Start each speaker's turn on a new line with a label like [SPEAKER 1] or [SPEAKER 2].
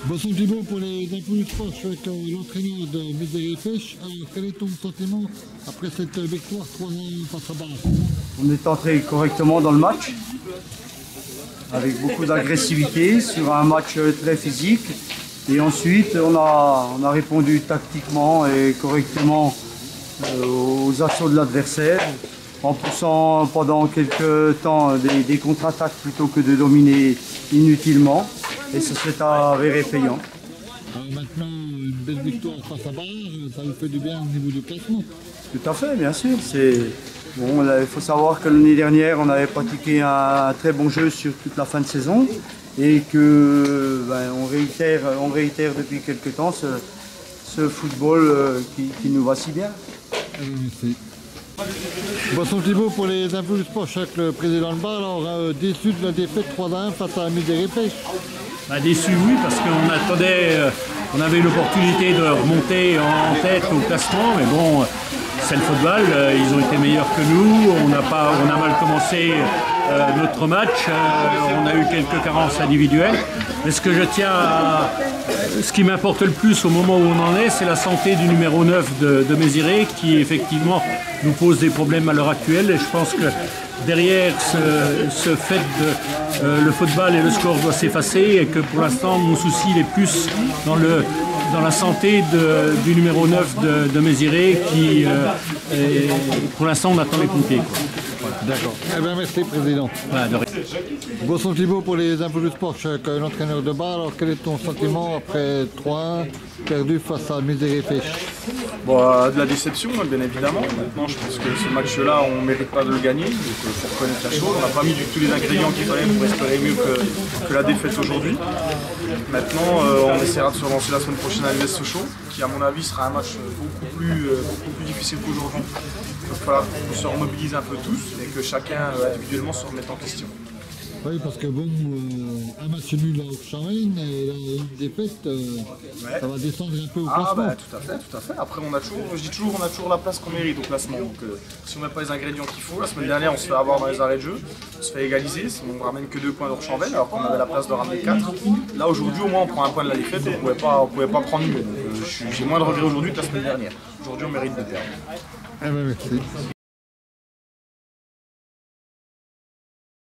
[SPEAKER 1] Bonsoir Thibaut pour les infos du sport, je suis avec l'entraîneur de Médéric Pêche. Alors quel est ton sentiment après cette victoire 3-1 face à Barre?
[SPEAKER 2] On est entré correctement dans le match, avec beaucoup d'agressivité sur un match très physique. Et ensuite on a répondu tactiquement et correctement aux assauts de l'adversaire, en poussant pendant quelques temps des contre-attaques plutôt que de dominer inutilement. Et ça s'est avéré payant.
[SPEAKER 1] Alors maintenant, une belle victoire face à Barre, ça vous fait du bien au niveau du classement?
[SPEAKER 2] Tout à fait, bien sûr. Bon, il faut savoir que l'année dernière, on avait pratiqué un très bon jeu sur toute la fin de saison et que on réitère depuis quelques temps ce football qui nous va si bien.
[SPEAKER 1] Merci. Bonsoir Thibaut pour les infos du sport, je suis avec le président de Barre. Alors déçu de la défaite 3-1 face à Médéric Pêche?
[SPEAKER 3] Déçu, oui, parce qu'on attendait, on avait l'opportunité de remonter en tête au classement, mais bon, c'est le football, ils ont été meilleurs que nous, on a mal commencé notre match, on a eu quelques carences individuelles, mais ce que je tiens ce qui m'importe le plus au moment où on en est, c'est la santé du numéro 9 de Méziré, qui effectivement nous pose des problèmes à l'heure actuelle, et je pense que derrière ce fait de le football et le score doivent s'effacer, et que pour l'instant mon souci il est plus dans la santé du numéro 9 de Méziré, qui pour l'instant on attend les pompiers.
[SPEAKER 1] D'accord. Eh bien merci président.
[SPEAKER 3] Voilà,
[SPEAKER 1] Bonsoir Thibaut pour les infos du sport, je suis avec l'entraîneur de Barre. Alors quel est ton sentiment après 3-1 perdu face à Médéric Pêche?
[SPEAKER 4] De la déception, bien évidemment. Maintenant, je pense que ce match-là, on ne mérite pas de le gagner. Donc, il faut reconnaître la chose. On n'a pas mis du tout les ingrédients qu'il fallait pour espérer mieux que la défaite aujourd'hui. Maintenant, on essaiera de se relancer la semaine prochaine à l'US Sochaux, qui, à mon avis, sera un match beaucoup plus difficile qu'aujourd'hui. Il va falloir qu'on se remobilise un peu tous et que chacun individuellement se remette en question.
[SPEAKER 1] Oui, parce que bon, un match nul à Auxerre-Rennes et une défaite, ça va descendre un peu au classement.
[SPEAKER 4] Tout à fait. Après, je dis toujours, on a toujours la place qu'on mérite au classement. Donc, si on ne met pas les ingrédients qu'il faut, la semaine dernière, on se fait avoir dans les arrêts de jeu, on se fait égaliser, on ne ramène que 2 points d'Auxerre-Rennes alors qu'on avait la place de ramener 4. Là, aujourd'hui, au moins, on prend un point de la défaite et on ne pouvait pas prendre mieux. Donc, j'ai moins de regrets aujourd'hui que la semaine dernière. Aujourd'hui, on mérite de perdre.
[SPEAKER 1] Eh bien, merci.